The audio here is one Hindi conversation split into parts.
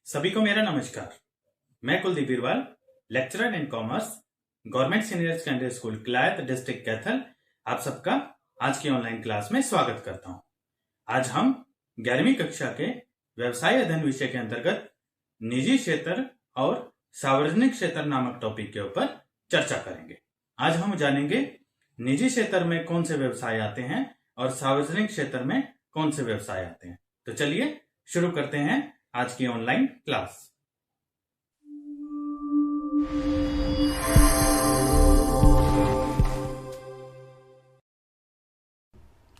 सभी को मेरा नमस्कार। मैं Kuldeep Birwal, lecturer in commerce, government senior secondary school Kilayat, district Kaithal, आप सबका आज की ऑनलाइन क्लास में स्वागत करता हूं। आज हम 11वीं कक्षा के व्यवसाय अध्ययन विषय के अंतर्गत निजी क्षेत्र और सार्वजनिक क्षेत्र नामक टॉपिक के ऊपर चर्चा करेंगे। आज हम जानेंगे निजी क्षेत्र में कौन से व्यवसाय आते हैं और सार्वजनिक क्षेत्र में कौन से व्यवसाय आते हैं। तो चलिए शुरू करते हैं आज की ऑनलाइन क्लास।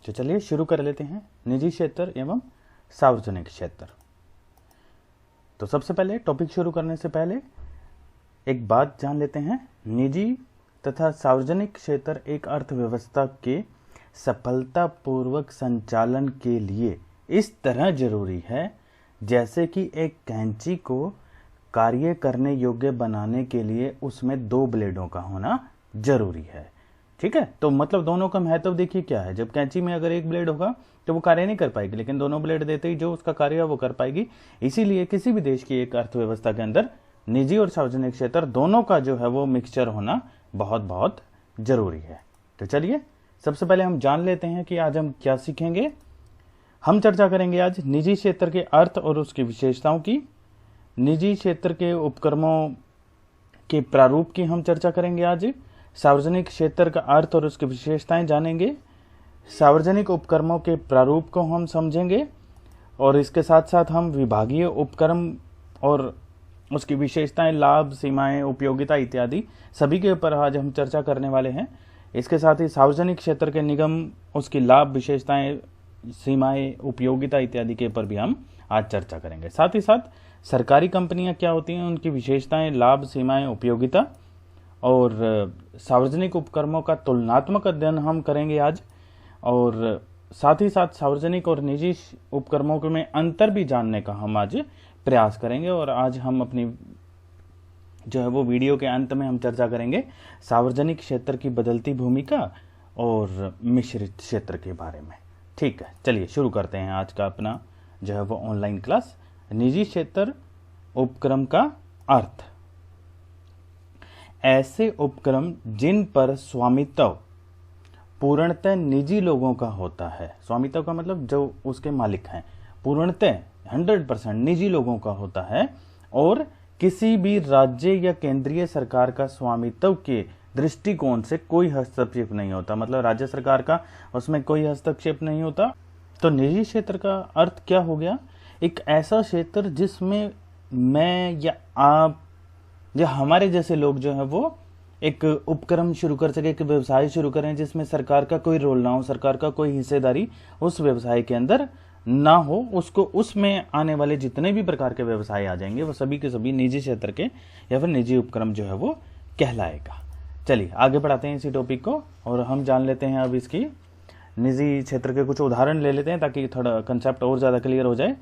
तो चलिए शुरू कर लेते हैं निजी क्षेत्र एवं सार्वजनिक क्षेत्र। तो सबसे पहले टॉपिक शुरू करने से पहले एक बात जान लेते हैं। निजी तथा सार्वजनिक क्षेत्र एक अर्थव्यवस्था के सफलतापूर्वक संचालन के लिए इस तरह जरूरी है जैसे कि एक कैंची को कार्य करने योग्य बनाने के लिए उसमें दो ब्लेडों का होना जरूरी है। ठीक है, तो मतलब दोनों का महत्व देखिए क्या है। जब कैंची में अगर एक ब्लेड होगा तो वो कार्य नहीं कर पाएगी, लेकिन दोनों ब्लेड देते ही जो उसका कार्य है वो कर पाएगी। इसीलिए किसी भी देश की एक अर्थव्यवस्था के अंदर निजी और सार्वजनिक क्षेत्र दोनों का जो है वो मिक्सचर होना बहुत बहुत जरूरी है। तो चलिए सबसे पहले हम जान लेते हैं कि आज हम क्या सीखेंगे। हम चर्चा करेंगे आज निजी क्षेत्र के अर्थ और उसकी विशेषताओं की, निजी क्षेत्र के उपक्रमों के प्रारूप की हम चर्चा करेंगे आज, सार्वजनिक क्षेत्र का अर्थ और उसकी विशेषताएं जानेंगे, सार्वजनिक उपक्रमों के प्रारूप को हम समझेंगे और इसके साथ साथ हम विभागीय उपक्रम और उसकी विशेषताएं, लाभ, सीमाएं, उपयोगिता इत्यादि सभी के ऊपर आज हम चर्चा करने वाले हैं। इसके साथ ही सार्वजनिक क्षेत्र के निगम, उसकी लाभ, विशेषताएं, सीमाएं, उपयोगिता इत्यादि के ऊपर भी हम आज चर्चा करेंगे। साथ ही साथ सरकारी कंपनियां क्या होती हैं, उनकी विशेषताएं, लाभ, सीमाएं, उपयोगिता और सार्वजनिक उपक्रमों का तुलनात्मक अध्ययन हम करेंगे आज। और साथ ही साथ सार्वजनिक और निजी उपक्रमों में अंतर भी जानने का हम आज प्रयास करेंगे। और आज हम अपनी जो है वो वीडियो के अंत में हम चर्चा करेंगे सार्वजनिक क्षेत्र की बदलती भूमिका और मिश्रित क्षेत्र के बारे में। ठीक है, चलिए शुरू करते हैं आज का अपना जो है वो ऑनलाइन क्लास। निजी क्षेत्र उपक्रम का अर्थ। ऐसे उपक्रम जिन पर स्वामित्व पूर्णतः निजी लोगों का होता है। स्वामित्व का मतलब जो उसके मालिक हैं, पूर्णतः 100% निजी लोगों का होता है और किसी भी राज्य या केंद्रीय सरकार का स्वामित्व के दृष्टिकोण से कोई हस्तक्षेप नहीं होता। मतलब राज्य सरकार का उसमें कोई हस्तक्षेप नहीं होता। तो निजी क्षेत्र का अर्थ क्या हो गया? एक ऐसा क्षेत्र जिसमें मैं या आप या हमारे जैसे लोग जो है वो एक उपक्रम शुरू कर सके, एक व्यवसाय शुरू करें जिसमें सरकार का कोई रोल ना हो, सरकार का कोई हिस्सेदारी उस व्यवसाय के अंदर ना हो। उसको उसमें आने वाले जितने भी प्रकार के व्यवसाय आ जाएंगे वो सभी के सभी निजी क्षेत्र के या फिर निजी उपक्रम जो है वो कहलाएगा। चलिए आगे बढ़ाते हैं इसी टॉपिक को और हम जान लेते हैं अब इसकी निजी क्षेत्र के कुछ उदाहरण ले लेते हैं ताकि थोड़ा कंसेप्ट और ज़्यादा क्लियर हो जाए।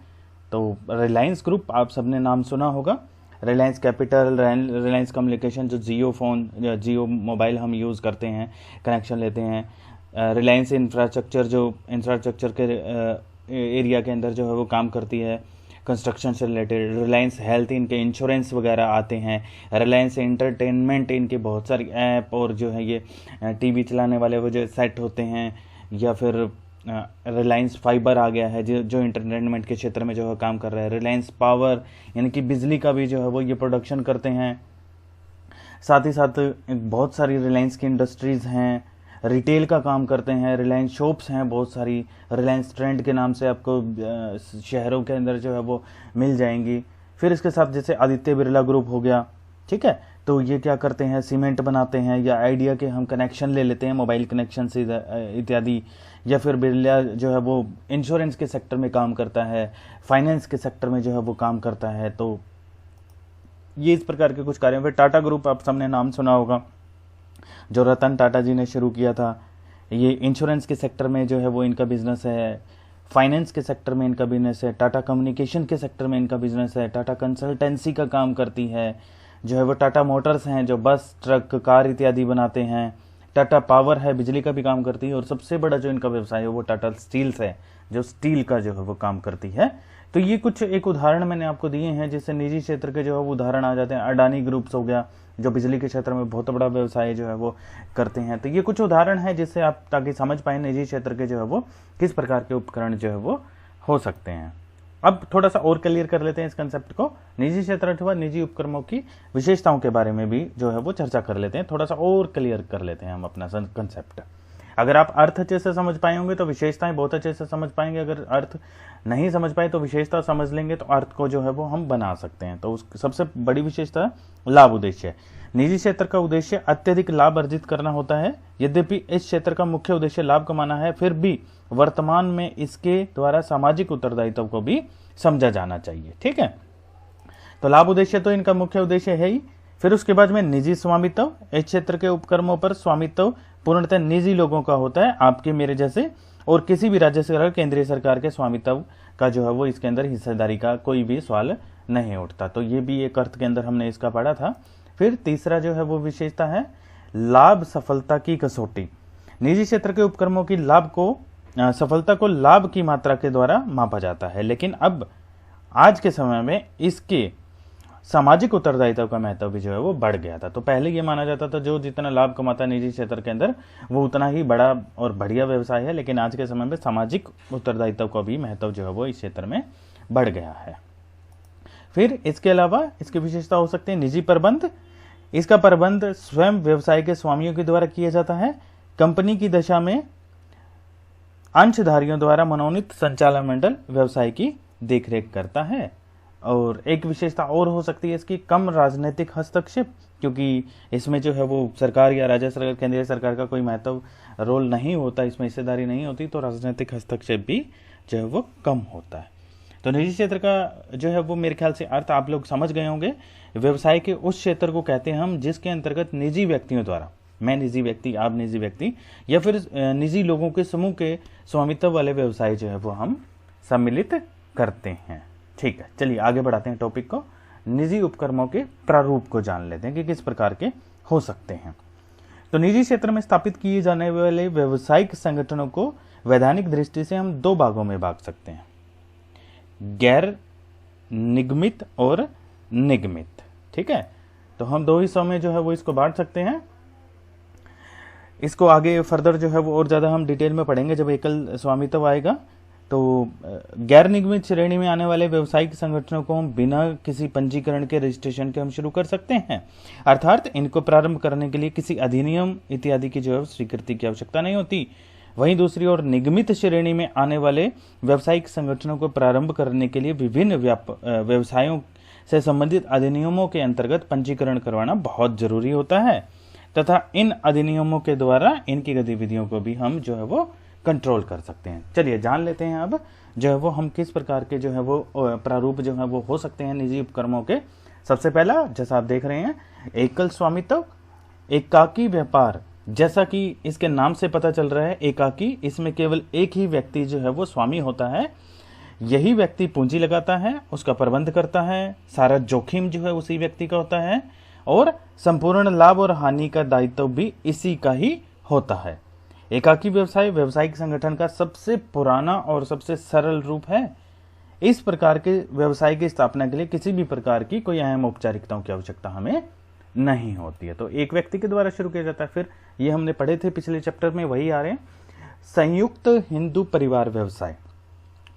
तो रिलायंस ग्रुप, आप सबने नाम सुना होगा। रिलायंस कैपिटल, रिलायंस कम्युनिकेशन, जो जियो फोन या जियो मोबाइल हम यूज़ करते हैं, कनेक्शन लेते हैं। रिलायंस इंफ्रास्ट्रक्चर, जो इंफ्रास्ट्रक्चर के एरिया के अंदर जो है वो काम करती है, कंस्ट्रक्शन से रिलेटेड। रिलायंस हेल्थ, इनके इंश्योरेंस वगैरह आते हैं। रिलायंस एंटरटेनमेंट, इनके बहुत सारी ऐप और जो है ये टीवी चलाने वाले वो जो सेट होते हैं। या फिर रिलायंस फाइबर आ गया है जो इंटरटेनमेंट के क्षेत्र में जो है काम कर रहा है। रिलायंस पावर, यानी कि बिजली का भी जो है वो ये प्रोडक्शन करते हैं। साथ ही साथ बहुत सारी रिलायंस की इंडस्ट्रीज़ हैं, रिटेल का काम करते हैं। रिलायंस शॉप्स हैं बहुत सारी, रिलायंस ट्रेंड के नाम से आपको शहरों के अंदर जो है वो मिल जाएंगी। फिर इसके साथ जैसे आदित्य बिरला ग्रुप हो गया, ठीक है, तो ये क्या करते हैं, सीमेंट बनाते हैं। या आइडिया के हम कनेक्शन ले लेते हैं, मोबाइल कनेक्शन से इत्यादि। या फिर बिरला जो है वो इंश्योरेंस के सेक्टर में काम करता है, फाइनेंस के सेक्टर में जो है वो काम करता है। तो ये इस प्रकार के कुछ कार्य। फिर टाटा ग्रुप, आप सबने नाम सुना होगा, जो रतन टाटा जी ने शुरू किया था। ये इंश्योरेंस के सेक्टर में जो है वो इनका बिजनेस है, फाइनेंस के सेक्टर में इनका बिजनेस है, टाटा कम्युनिकेशन के सेक्टर में इनका बिजनेस है, टाटा कंसल्टेंसी का काम करती है। जो है वो टाटा मोटर्स हैं जो बस, ट्रक, कार इत्यादि बनाते हैं। टाटा पावर है, बिजली का भी काम करती है। और सबसे बड़ा जो इनका व्यवसाय है वो टाटा स्टील्स है, जो स्टील का जो है वो काम करती है। तो ये कुछ एक उदाहरण मैंने आपको दिए हैं जिससे निजी क्षेत्र के जो है वो उदाहरण आ जाते हैं। अडानी ग्रुप्स हो गया जो बिजली के क्षेत्र में बहुत बड़ा व्यवसाय जो है वो करते हैं। तो ये कुछ उदाहरण है जिससे आप ताकि समझ पाए निजी क्षेत्र के जो है वो किस प्रकार के उपकरण जो है वो हो सकते हैं। अब थोड़ा सा और क्लियर कर लेते हैं इस कंसेप्ट को। निजी क्षेत्र अथवा निजी उपक्रमों की विशेषताओं के बारे में भी जो है वो चर्चा कर लेते हैं, थोड़ा सा और क्लियर कर लेते हैं हम अपना कंसेप्ट। अगर आप अर्थ अच्छे से समझ पाए होंगे तो विशेषताएं बहुत अच्छे से समझ पाएंगे, अगर अर्थ नहीं समझ पाए तो विशेषता समझ लेंगे तो अर्थ को जो है वो हम बना सकते हैं। तो उस सबसे बड़ी विशेषता लाभ उद्देश्य। निजी क्षेत्र का उद्देश्य अत्यधिक लाभ अर्जित करना होता है। यद्यपि इस क्षेत्र का मुख्य उद्देश्य लाभ कमाना है, फिर भी वर्तमान में इसके द्वारा सामाजिक उत्तरदायित्व को भी समझा जाना चाहिए। ठीक है, तो लाभ उद्देश्य तो इनका मुख्य उद्देश्य है ही। फिर उसके बाद में निजी स्वामित्व। इस क्षेत्र के उपक्रमों पर स्वामित्व पूर्णतः निजी लोगों का होता है, आपके मेरे जैसे, और किसी भी राज्य सरकार केंद्रीय सरकार के स्वामित्व का जो है वो इसके अंदर हिस्सेदारी का कोई भी सवाल नहीं उठता। तो ये भी एक अर्थ के अंदर हमने इसका पढ़ा था। फिर तीसरा जो है वो विशेषता है लाभ सफलता की कसौटी। निजी क्षेत्र के उपक्रमों की सफलता को लाभ की मात्रा के द्वारा मापा जाता है, लेकिन अब आज के समय में इसके सामाजिक उत्तरदायित्व का महत्व भी जो है वो बढ़ गया था। तो पहले ये माना जाता था जो जितना लाभ कमाता है निजी क्षेत्र के अंदर वो उतना ही बड़ा और बढ़िया व्यवसाय है, लेकिन आज के समय में सामाजिक उत्तरदायित्व का भी महत्व जो है वो इस क्षेत्र में बढ़ गया है। फिर इसके अलावा इसकी विशेषता हो सकती है निजी प्रबंध। इसका प्रबंध स्वयं व्यवसाय के स्वामियों के द्वारा किया जाता है। कंपनी की दशा में अंशधारियों द्वारा मनोनीत संचालन मंडल व्यवसाय की देखरेख करता है। और एक विशेषता और हो सकती है इसकी कम राजनीतिक हस्तक्षेप, क्योंकि इसमें जो है वो सरकार या राज्य सरकार केंद्रीय सरकार का कोई महत्व रोल नहीं होता, इसमें हिस्सेदारी नहीं होती, तो राजनीतिक हस्तक्षेप भी जो है वो कम होता है। तो निजी क्षेत्र का जो है वो मेरे ख्याल से अर्थ आप लोग समझ गए होंगे। व्यवसाय के उस क्षेत्र को कहते हैं हम जिसके अंतर्गत निजी व्यक्तियों द्वारा, मैं निजी व्यक्ति, आप निजी व्यक्ति, या फिर निजी लोगों के समूह के स्वामित्व वाले व्यवसाय जो है वो हम सम्मिलित करते हैं। ठीक है, चलिए आगे बढ़ाते हैं टॉपिक को। निजी उपक्रमों के प्रारूप को जान लेते हैं कि किस प्रकार के हो सकते हैं। तो निजी क्षेत्र में स्थापित किए जाने वाले व्यावसायिक संगठनों को वैधानिक दृष्टि से हम दो भागों में बांट सकते हैं, गैर निगमित और निगमित। ठीक है, तो हम दो हिस्सों में जो है वो इसको बांट सकते हैं। इसको आगे फर्दर जो है वो और ज्यादा हम डिटेल में पढ़ेंगे जब एकल स्वामित्व आएगा। तो गैर निगमित श्रेणी में आने वाले व्यावसायिक संगठनों को हम बिना किसी पंजीकरण के रजिस्ट्रेशन के हम शुरू कर सकते हैं, अर्थात इनको प्रारंभ करने के लिए किसी अधिनियम इत्यादि की जो है स्वीकृति की आवश्यकता नहीं होती। वहीं दूसरी ओर निगमित श्रेणी में आने वाले व्यावसायिक संगठनों को प्रारंभ करने के लिए विभिन्न व्यवसायों से संबंधित अधिनियमों के अंतर्गत पंजीकरण करवाना बहुत जरूरी होता है, तथा इन अधिनियमों के द्वारा इनकी गतिविधियों को भी हम जो है वो कंट्रोल कर सकते हैं। चलिए जान लेते हैं अब जो है वो हम किस प्रकार के जो है वो प्रारूप जो है वो हो सकते हैं निजी उपक्रमों के। सबसे पहला जैसा आप देख रहे हैं एकल स्वामित्व, एकाकी व्यापार। जैसा कि इसके नाम से पता चल रहा है एकाकी, इसमें केवल एक ही व्यक्ति जो है वो स्वामी होता है। यही व्यक्ति पूंजी लगाता है, उसका प्रबंध करता है, सारा जोखिम जो है उसी व्यक्ति का होता है और संपूर्ण लाभ और हानि का दायित्व भी इसी का ही होता है। एकाकी व्यवसाय व्यावसायिक संगठन का सबसे पुराना और सबसे सरल रूप है। इस प्रकार के व्यवसाय की स्थापना के लिए किसी भी प्रकार की कोई अहम औपचारिकताओं की आवश्यकता हमें नहीं होती है, तो एक व्यक्ति के द्वारा शुरू किया जाता है। फिर ये हमने पढ़े थे पिछले चैप्टर में, वही आ रहे हैं। संयुक्त हिंदू परिवार व्यवसाय,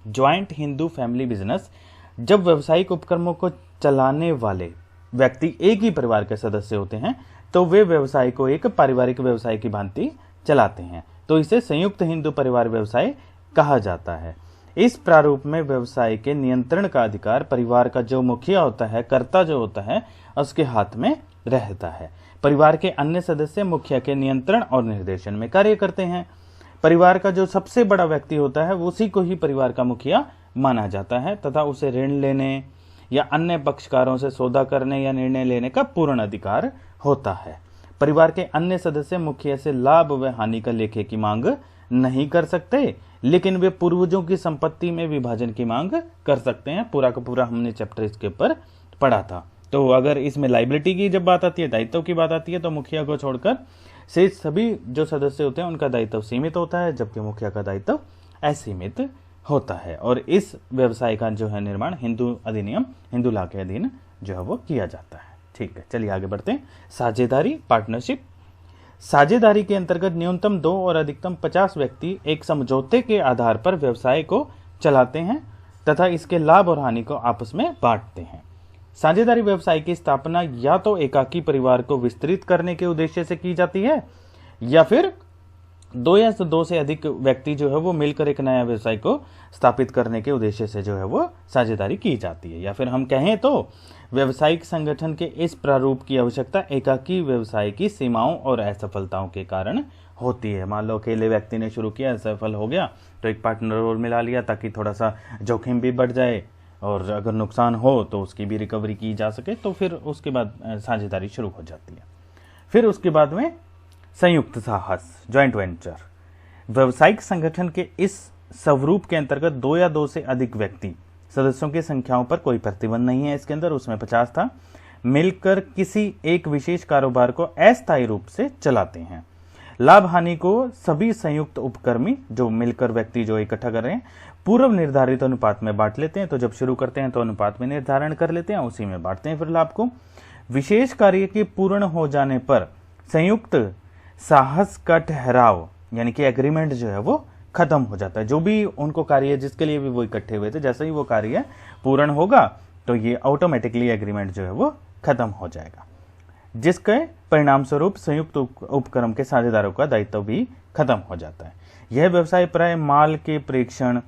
ज्वाइंट हिंदू फैमिली बिजनेस। जब व्यावसायिक उपक्रमों को चलाने वाले व्यक्ति एक ही परिवार के सदस्य होते हैं तो वे व्यवसाय को एक पारिवारिक व्यवसाय की भांति चलाते हैं, तो इसे संयुक्त हिंदू परिवार व्यवसाय कहा जाता है। इस प्रारूप में व्यवसाय के नियंत्रण का अधिकार परिवार का जो मुखिया होता है, कर्ता जो होता है, उसके हाथ में रहता है। परिवार के अन्य सदस्य मुखिया के नियंत्रण और निर्देशन में कार्य करते हैं। परिवार का जो सबसे बड़ा व्यक्ति होता है उसी को ही परिवार का मुखिया माना जाता है तथा उसे ऋण लेने या अन्य पक्षकारों से सौदा करने या निर्णय लेने का पूर्ण अधिकार होता है। परिवार के अन्य सदस्य मुखिया से लाभ व हानि का लेखे की मांग नहीं कर सकते, लेकिन वे पूर्वजों की संपत्ति में विभाजन की मांग कर सकते हैं। पूरा का पूरा हमने चैप्टर इसके ऊपर पढ़ा था। तो अगर इसमें लायबिलिटी की जब बात आती है, दायित्व की बात आती है, तो मुखिया को छोड़कर शेष सभी जो सदस्य होते हैं उनका दायित्व सीमित होता है, जबकि मुखिया का दायित्व असीमित होता है और इस व्यवसाय का जो है निर्माण हिंदू अधिनियम, हिंदू लॉ के अधीन जो है वो किया जाता है। ठीक है, चलिए आगे बढ़ते हैं। साझेदारी, पार्टनरशिप। साझेदारी के अंतर्गत न्यूनतम 2 और अधिकतम 50 व्यक्ति एक समझौते के आधार पर व्यवसाय को चलाते हैं तथा इसके लाभ और हानि को आपस में बांटते हैं। साझेदारी व्यवसाय की स्थापना या तो एकाकी परिवार को विस्तृत करने के उद्देश्य से की जाती है या फिर 2 या 2 से अधिक व्यक्ति जो है वो मिलकर एक नया व्यवसाय को स्थापित करने के उद्देश्य से जो है वो साझेदारी की जाती है। या फिर हम कहें तो व्यवसायिक संगठन के इस प्रारूप की आवश्यकता एकाकी व्यवसाय की सीमाओं और असफलताओं के कारण होती है। मान लो अकेले व्यक्ति ने शुरू किया, असफल हो गया तो एक पार्टनर और मिला लिया ताकि थोड़ा सा जोखिम भी बढ़ जाए और अगर नुकसान हो तो उसकी भी रिकवरी की जा सके, तो फिर उसके बाद साझेदारी शुरू हो जाती है। फिर उसके बाद में संयुक्त साहस, जॉइंट वेंचर। व्यवसायिक संगठन के इस स्वरूप के अंतर्गत 2 या 2 से अधिक व्यक्ति, सदस्यों की संख्याओं पर कोई प्रतिबंध नहीं है इसके अंदर, उसमें 50 था, मिलकर किसी एक विशेष कारोबार को अस्थायी रूप से चलाते हैं। लाभ हानि को सभी संयुक्त उपक्रमी जो मिलकर व्यक्ति जो इकट्ठा कर रहे हैं पूर्व निर्धारित अनुपात में बांट लेते हैं। तो जब शुरू करते हैं तो अनुपात में निर्धारण कर लेते हैं, उसी में बांटते हैं फिर लाभ को। विशेष कार्य के पूर्ण हो जाने पर संयुक्त साहस का ठहराव यानी कि एग्रीमेंट जो है वो खत्म हो जाता है। जो भी उनको कार्य जिसके लिए भी वो इकट्ठे हुए थे, जैसे ही वो कार्य पूर्ण होगा तो ये ऑटोमेटिकली एग्रीमेंट जो है वो खत्म हो जाएगा, जिसके परिणाम स्वरूप संयुक्त उपक्रम के साझेदारों का दायित्व भी खत्म हो जाता है। यह व्यवसाय प्राय माल के प्रेषण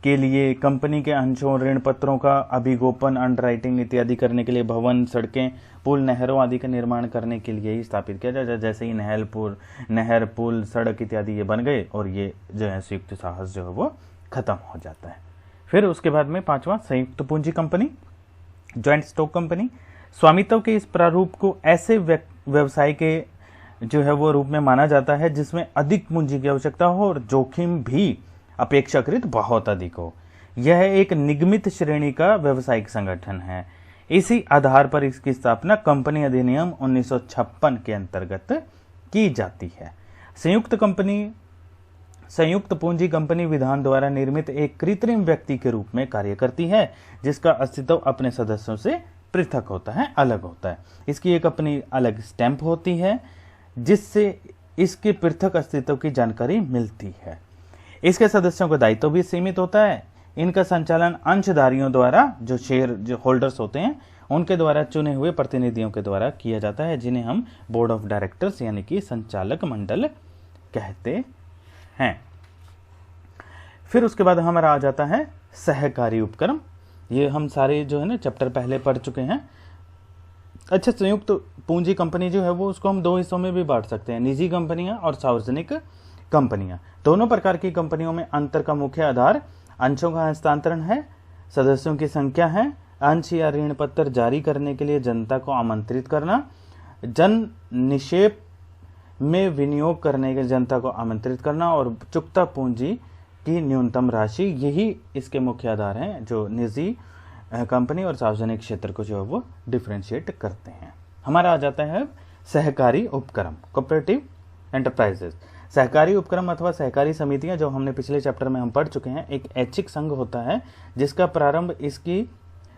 के लिए, कंपनी के अंशों, ऋण पत्रों का अभिगोपन, अंडरराइटिंग इत्यादि करने के लिए, भवन, सड़कें, पुल, नहरों आदि का निर्माण करने के लिए ही स्थापित किया जाए। जैसे ही नहर, पुल, सड़क इत्यादि ये बन गए और ये जो है संयुक्त साहस जो है वो खत्म हो जाता है। फिर उसके बाद में 5वां संयुक्त पूंजी कंपनी, ज्वाइंट स्टॉक कंपनी। स्वामित्व के इस प्रारूप को ऐसे व्यवसाय के जो है वो रूप में माना जाता है जिसमें अधिक पूंजी की आवश्यकता हो और जोखिम भी अपेक्षाकृत बहुत अधिक हो। यह एक निगमित श्रेणी का व्यवसायिक संगठन है। इसी आधार पर इसकी स्थापना कंपनी अधिनियम 1956 के अंतर्गत की जाती है। संयुक्त पूंजी कंपनी विधान द्वारा निर्मित एक कृत्रिम व्यक्ति के रूप में कार्य करती है जिसका अस्तित्व अपने सदस्यों से पृथक होता है, अलग होता है। इसकी एक अपनी अलग स्टैंप होती है जिससे इसके पृथक अस्तित्व की जानकारी मिलती है। इसके सदस्यों का दायित्व भी सीमित होता है। इनका संचालन अंशधारियों द्वारा, जो शेयर जो होल्डर्स होते हैं उनके द्वारा चुने हुए प्रतिनिधियों के द्वारा किया जाता है, जिन्हें हम बोर्ड ऑफ डायरेक्टर्स यानी कि संचालक मंडल कहते हैं। फिर उसके बाद हमारा आ जाता है सहकारी उपक्रम। ये हम सारे जो है ना चैप्टर पहले पढ़ चुके हैं। अच्छा, संयुक्त पूंजी कंपनी जो है वो उसको हम 2 हिस्सों में भी बांट सकते हैं, निजी कंपनियां और सार्वजनिक कंपनियां। दोनों प्रकार की कंपनियों में अंतर का मुख्य आधार अंशों का हस्तांतरण है, सदस्यों की संख्या है, अंश या ऋण पत्र जारी करने के लिए जनता को आमंत्रित करना, जन निक्षेप में विनियोग करने के जनता को आमंत्रित करना और चुकता पूंजी की न्यूनतम राशि, यही इसके मुख्य आधार हैं जो निजी कंपनी और सार्वजनिक क्षेत्र को जो है वो डिफरेंशिएट करते हैं। हमारा आ जाता है सहकारी उपक्रम, कोऑपरेटिव एंटरप्राइजेस। सहकारी उपक्रम अथवा सहकारी समितियां जो हमने पिछले चैप्टर में हम पढ़ चुके हैं, एक ऐच्छिक संघ होता है जिसका प्रारंभ इसकी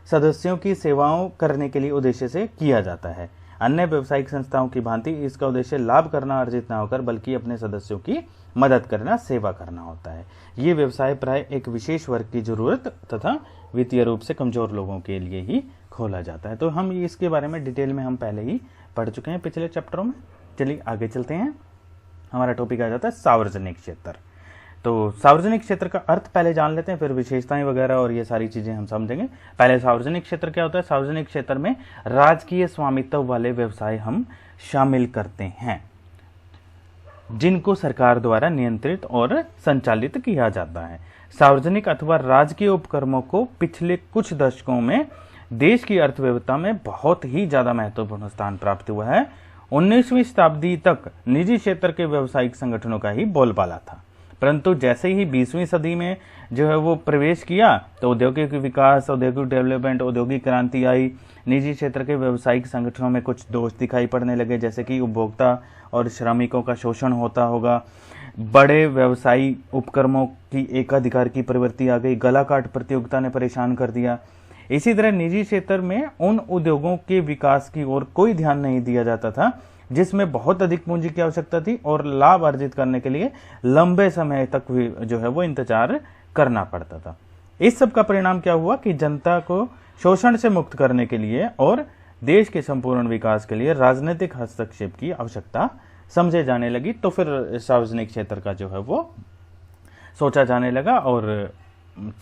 सदस्यों की सेवाओं करने के लिए उद्देश्य से किया जाता है। अन्य व्यावसायिक संस्थाओं की भांति इसका उद्देश्य लाभ करना अर्जित ना होकर बल्कि अपने सदस्यों की मदद करना, सेवा करना होता है। ये व्यवसाय प्राय एक विशेष वर्ग की जरूरत तथा वित्तीय रूप से कमजोर लोगों के लिए ही खोला जाता है। तो हम इसके बारे में डिटेल में हम पहले ही पढ़ चुके हैं पिछले चैप्टरों में। चलिए आगे चलते हैं। हमारा टॉपिक आ जाता है सार्वजनिक क्षेत्र। तो सार्वजनिक क्षेत्र का अर्थ पहले जान लेते हैं, फिर विशेषताएं वगैरह और ये सारी चीजें हम समझेंगे। पहले सार्वजनिक क्षेत्र क्या होता है। सार्वजनिक क्षेत्र में राजकीय स्वामित्व वाले व्यवसाय हम शामिल करते हैं जिनको सरकार द्वारा नियंत्रित और संचालित किया जाता है। सार्वजनिक अथवा राजकीय उपक्रमों को पिछले कुछ दशकों में देश की अर्थव्यवस्था में बहुत ही ज्यादा महत्वपूर्ण स्थान प्राप्त हुआ है। 19वीं शताब्दी तक निजी क्षेत्र के व्यावसायिक संगठनों का ही बोलबाला था, परंतु जैसे ही 20वीं सदी में जो है वो प्रवेश किया तो औद्योगिक विकास, औद्योगिक डेवलपमेंट, औद्योगिक क्रांति आई। निजी क्षेत्र के व्यावसायिक संगठनों में कुछ दोष दिखाई पड़ने लगे, जैसे कि उपभोक्ता और श्रमिकों का शोषण होता होगा, बड़े व्यवसायी उपक्रमों की एकाधिकार की प्रवृत्ति आ गई, गला काट प्रतियोगिता ने परेशान कर दिया। इसी तरह निजी क्षेत्र में उन उद्योगों के विकास की ओर कोई ध्यान नहीं दिया जाता था जिसमें बहुत अधिक पूंजी की आवश्यकता थी और लाभ अर्जित करने के लिए लंबे समय तक भी जो है वो इंतजार करना पड़ता था। इस सब का परिणाम क्या हुआ कि जनता को शोषण से मुक्त करने के लिए और देश के संपूर्ण विकास के लिए राजनीतिक हस्तक्षेप की आवश्यकता समझे जाने लगी। तो फिर सार्वजनिक क्षेत्र का जो है वो सोचा जाने लगा और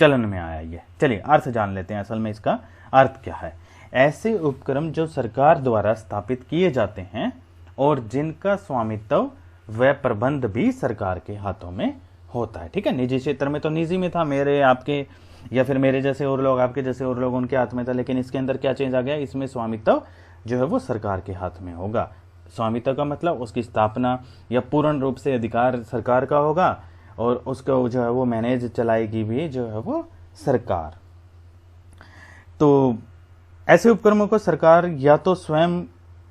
चलन में आया ये। चलिए अर्थ जान लेते हैं, असल में इसका अर्थ क्या है। ऐसे उपक्रम जो सरकार द्वारा स्थापित किए जाते हैं और जिनका स्वामित्व व प्रबंध भी सरकार के हाथों में होता है। ठीक है, निजी क्षेत्र में तो निजी में था, मेरे आपके या फिर मेरे जैसे और लोग, आपके जैसे और लोग उनके हाथ में था, लेकिन इसके अंदर क्या चेंज आ गया, इसमें स्वामित्व जो है वो सरकार के हाथ में होगा। स्वामित्व का मतलब उसकी स्थापना या पूर्ण रूप से अधिकार सरकार का होगा और उसको जो है वो मैनेज चलाएगी भी जो है वो सरकार। तो ऐसे उपक्रमों को सरकार या तो स्वयं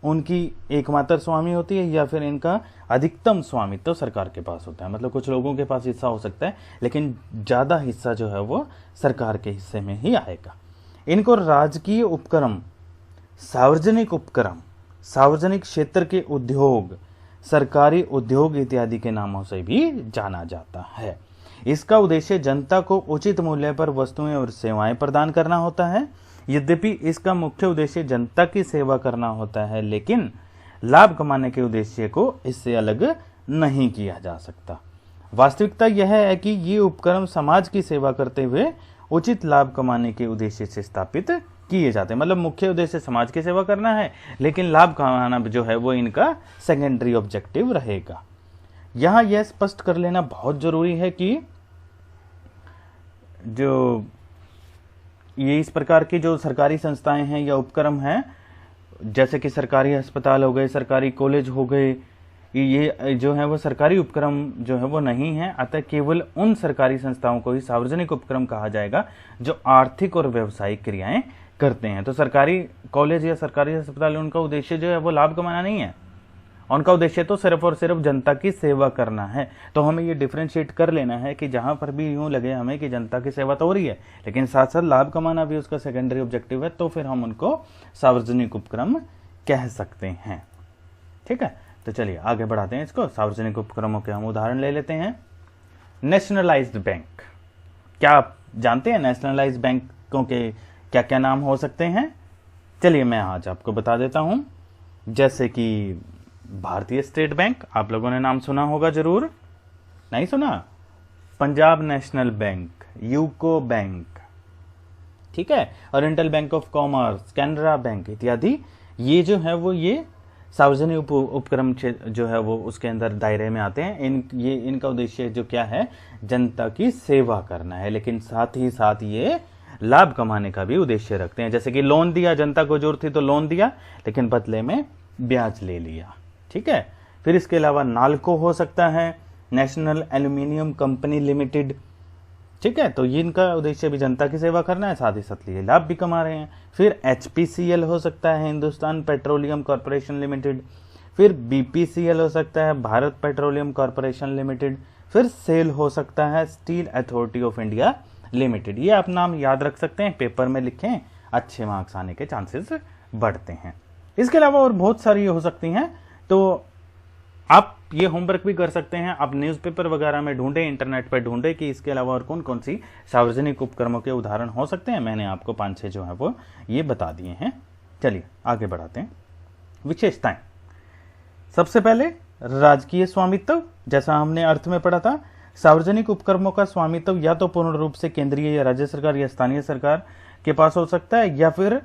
उनकी एकमात्र स्वामी होती है या फिर इनका अधिकतम स्वामित्व तो सरकार के पास होता है। मतलब कुछ लोगों के पास हिस्सा हो सकता है लेकिन ज्यादा हिस्सा जो है वो सरकार के हिस्से में ही आएगा। इनको राजकीय उपक्रम, सार्वजनिक उपक्रम, सार्वजनिक क्षेत्र के उद्योग, सरकारी उद्योग इत्यादि के नामों से भी जाना जाता है। इसका उद्देश्य जनता को उचित मूल्य पर वस्तुएं और सेवाएं प्रदान करना होता है। यद्यपि इसका मुख्य उद्देश्य जनता की सेवा करना होता है, लेकिन लाभ कमाने के उद्देश्य को इससे अलग नहीं किया जा सकता। वास्तविकता यह है कि ये उपक्रम समाज की सेवा करते हुए उचित लाभ कमाने के उद्देश्य से स्थापित किए जाते हैं। मतलब मुख्य उद्देश्य समाज की सेवा करना है, लेकिन लाभ कमाना जो है वो इनका सेकेंडरी ऑब्जेक्टिव रहेगा। यहां यह स्पष्ट कर लेना बहुत जरूरी है कि जो ये इस प्रकार की जो सरकारी संस्थाएं हैं या उपक्रम हैं, जैसे कि सरकारी अस्पताल हो गए, सरकारी कॉलेज हो गए, ये जो है वो सरकारी उपक्रम जो है वो नहीं है। अतः केवल उन सरकारी संस्थाओं को ही सार्वजनिक उपक्रम कहा जाएगा जो आर्थिक और व्यावसायिक क्रियाएं करते हैं। तो सरकारी कॉलेज या सरकारी अस्पताल, उनका उद्देश्य जो है वो लाभ कमाना नहीं है, उनका उद्देश्य तो सिर्फ और सिर्फ जनता की सेवा करना है। तो हमें ये डिफरेंशिएट कर लेना है कि जहां पर भी यूं लगे हमें कि जनता की सेवा तो हो रही है लेकिन साथ साथ लाभ कमाना भी उसका सेकेंडरी ऑब्जेक्टिव है, तो फिर हम उनको सार्वजनिक उपक्रम कह सकते हैं। ठीक है, तो चलिए आगे बढ़ाते हैं इसको। सार्वजनिक उपक्रमों के हम उदाहरण ले लेते हैं। नेशनलाइज्ड बैंक, क्या आप जानते हैं नेशनलाइज्ड बैंकों के क्या क्या नाम हो सकते हैं? चलिए मैं आज आपको बता देता हूं। जैसे कि भारतीय स्टेट बैंक, आप लोगों ने नाम सुना होगा जरूर, नहीं सुना? Punjab national bank, UCO bank, ठीक है, oriental bank of commerce, Canara bank इत्यादि, ये जो है वो ये सार्वजनिक उपक्रम जो है वो उसके अंदर दायरे में आते हैं। इनका उद्देश्य जो क्या है, जनता की सेवा करना है, लेकिन साथ ही साथ ये लाभ कमाने का भी उद्देश्य रखते हैं। जैसे कि लोन दिया, जनता को जरूरत थी तो लोन दिया, लेकिन बदले में ब्याज ले लिया। ठीक है, फिर इसके अलावा नाल्को हो सकता है, नेशनल एल्यूमिनियम कंपनी लिमिटेड। ठीक है, तो ये इनका उद्देश्य भी जनता की सेवा करना है, साथ ही साथ ये लाभ भी कमा रहे हैं। फिर HPCL हो सकता है, हिंदुस्तान पेट्रोलियम कॉर्पोरेशन लिमिटेड। फिर BPCL हो सकता है, भारत पेट्रोलियम कॉर्पोरेशन लिमिटेड। फिर सेल हो सकता है, steel authority of India limited. ये आप नाम याद रख सकते हैं, पेपर में लिखें, अच्छे मार्क्स आने के चांसेस बढ़ते हैं। इसके अलावा और बहुत सारी हो सकती हैं, तो आप ये होमवर्क भी कर सकते हैं। आप न्यूज़पेपर वगैरह में ढूंढें, इंटरनेट पर ढूंढें कि इसके अलावा और कौन कौन सी सार्वजनिक उपक्रमों के उदाहरण हो सकते हैं। मैंने आपको 5-6 जो है वो ये बता दिए हैं। चलिए आगे बढ़ाते हैं। विशेषताएं, सबसे पहले राजकीय स्वामित्व, जैसा हमने अर्थ में पढ़ा था। सार्वजनिक उपक्रमों का स्वामित्व या तो पूर्ण रूप से केंद्रीय या राज्य सरकार या स्थानीय सरकार के पास हो सकता है, या फिर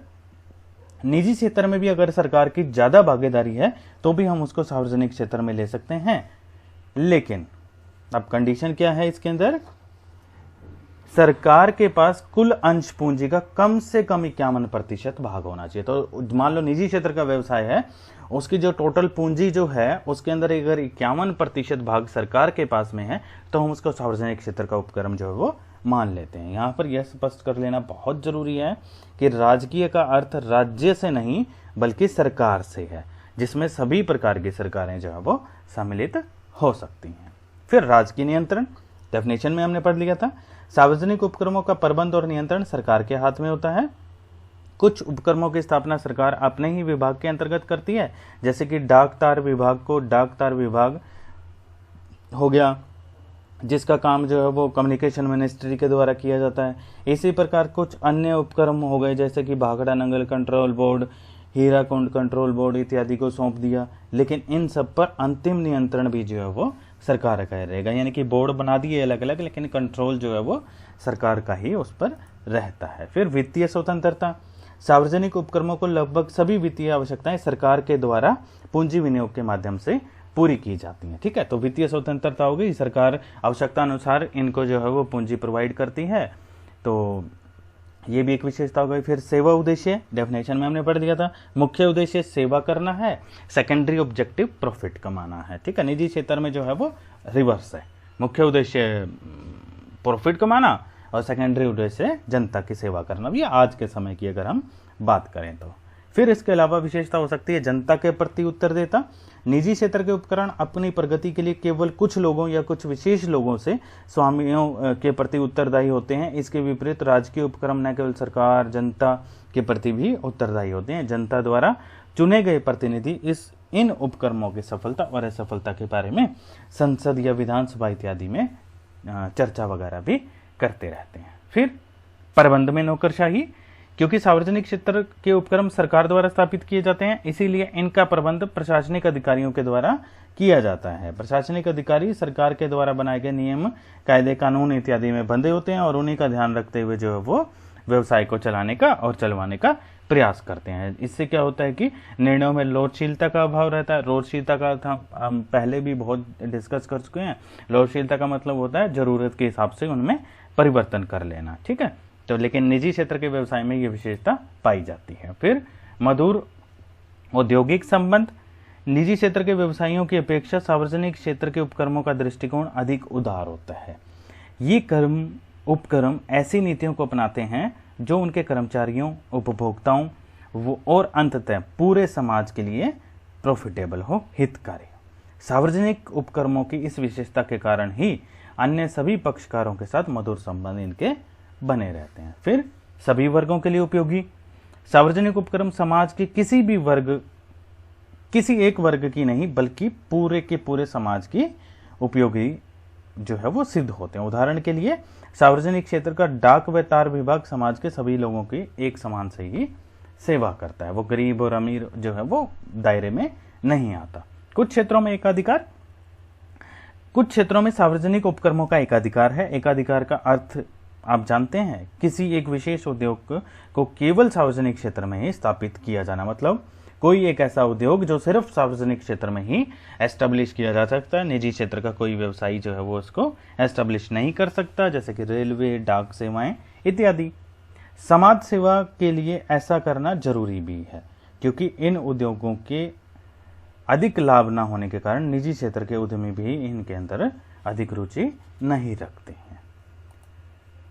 निजी क्षेत्र में भी अगर सरकार की ज्यादा भागीदारी है तो भी हम उसको सार्वजनिक क्षेत्र में ले सकते हैं। लेकिन अब कंडीशन क्या है इसके अंदर, सरकार के पास कुल अंश पूंजी का कम से कम 51% भाग होना चाहिए। तो मान लो निजी क्षेत्र का व्यवसाय है, उसकी जो टोटल पूंजी जो है उसके अंदर अगर 51% भाग सरकार के पास में है तो हम उसको सार्वजनिक क्षेत्र का उपक्रम जो है वो मान लेते हैं। यहां पर यह स्पष्ट कर लेना बहुत जरूरी है कि राजकीय का अर्थ राज्य से नहीं बल्कि सरकार से है, जिसमें सभी प्रकार की सरकारें जो है वो सम्मिलित हो सकती हैं। फिर राजकीय नियंत्रण, डेफिनेशन में हमने पढ़ लिया था। सार्वजनिक उपक्रमों का प्रबंध और नियंत्रण सरकार के हाथ में होता है। कुछ उपक्रमों की स्थापना सरकार अपने ही विभाग के अंतर्गत करती है, जैसे कि डाक तार विभाग को डाक तार विभाग हो गया, जिसका काम जो है वो कम्युनिकेशन मिनिस्ट्री के द्वारा किया जाता है। इसी प्रकार कुछ अन्य उपक्रम हो गए, जैसे कि Bhakra Nangal control board, Hirakud control board इत्यादि को सौंप दिया। लेकिन इन सब पर अंतिम नियंत्रण भी जो है वो सरकार का रहेगा, यानी कि बोर्ड बना दिए अलग अलग, लेकिन कंट्रोल जो है वो सरकार का ही उस पर रहता है। फिर वित्तीय स्वतंत्रता, सार्वजनिक उपक्रमों को लगभग सभी वित्तीय आवश्यकताएं सरकार के द्वारा पूंजी विनियोग के माध्यम से पूरी की जाती हैं। ठीक है, तो वित्तीय स्वतंत्रता हो गई, सरकार आवश्यकता अनुसार इनको जो है वो पूंजी प्रोवाइड करती है, तो ये भी एक विशेषता हो गई। फिर सेवा उद्देश्य, डेफिनेशन में हमने पढ़ दिया था, मुख्य उद्देश्य सेवा करना है, सेकेंडरी ऑब्जेक्टिव प्रॉफिट कमाना है। ठीक है, निजी क्षेत्र में जो है वो रिवर्स है, मुख्य उद्देश्य प्रॉफिट कमाना और सेकेंडरी उद्देश्य जनता की सेवा करना भी आज के समय की अगर हम बात करें तो। फिर इसके अलावा विशेषता हो सकती है जनता के प्रति उत्तरदायिता। निजी क्षेत्र के उपकरण अपनी प्रगति के लिए केवल कुछ लोगों या कुछ विशेष लोगों से स्वामियों के प्रति उत्तरदायी होते हैं। इसके विपरीत राजकीय उपक्रम न केवल सरकार जनता के प्रति भी उत्तरदायी होते हैं। जनता द्वारा चुने गए प्रतिनिधि इन उपक्रमों की सफलता और असफलता के बारे में संसद या विधानसभा इत्यादि में चर्चा वगैरह भी करते रहते हैं। फिर प्रबंध में नौकरशाही, क्योंकि सार्वजनिक क्षेत्र के उपक्रम सरकार द्वारा स्थापित किए जाते हैं, इसीलिए इनका प्रबंध प्रशासनिक अधिकारियों के द्वारा किया जाता है। प्रशासनिक अधिकारी सरकार के द्वारा बनाए गए नियम कायदे कानून इत्यादि में बंधे होते हैं और उन्हीं का ध्यान रखते हुए जो है वो व्यवसाय को चलाने का और चलवाने का प्रयास करते हैं। इससे क्या होता है कि निर्णयों में लोडशीलता का अभाव रहता है। लोडशीलता का हम पहले भी बहुत डिस्कस कर चुके हैं। लोडशीलता का मतलब होता है जरूरत के हिसाब से उनमें परिवर्तन कर लेना। ठीक है, तो लेकिन निजी क्षेत्र के व्यवसाय में ये विशेषता पाई जाती है। फिर मधुर औद्योगिक संबंध, निजी क्षेत्र के व्यवसायियों की अपेक्षा सार्वजनिक क्षेत्र के उपक्रमों का दृष्टिकोण अधिक उदार होता है। ये उपक्रम ऐसी नीतियों को अपनाते हैं जो उनके कर्मचारियों, उपभोक्ताओं और अंततः पूरे समाज के लिए प्रॉफिटेबल हो, हितकारी हो। सार्वजनिक उपक्रमों की इस विशेषता के कारण ही अन्य सभी पक्षकारों के साथ मधुर संबंध इनके बने रहते हैं। फिर सभी वर्गों के लिए उपयोगी, सार्वजनिक उपक्रम समाज के किसी भी वर्ग, किसी एक वर्ग की नहीं बल्कि पूरे के पूरे समाज की उपयोगी जो है वो सिद्ध होते हैं। उदाहरण के लिए सार्वजनिक क्षेत्र का डाक व तार विभाग समाज के सभी लोगों की एक समान से ही सेवा करता है। वो गरीब और अमीर जो है वो दायरे में नहीं आता। कुछ क्षेत्रों में एकाधिकार, कुछ क्षेत्रों में सार्वजनिक उपक्रमों का एकाधिकार है। एकाधिकार का अर्थ आप जानते हैं, किसी एक विशेष उद्योग को केवल सार्वजनिक क्षेत्र में ही स्थापित किया जाना। मतलब कोई एक ऐसा उद्योग जो सिर्फ सार्वजनिक क्षेत्र में ही एस्टेब्लिश किया जा सकता है। निजी क्षेत्र का कोई व्यवसायी जो है वो उसको एस्टेब्लिश नहीं कर सकता, जैसे कि रेलवे, डाक सेवाएं इत्यादि। समाज सेवा के लिए ऐसा करना जरूरी भी है, क्योंकि इन उद्योगों के अधिक लाभ न होने के कारण निजी क्षेत्र के उद्यमी भी इनके अंदर अधिक रुचि नहीं रखते हैं।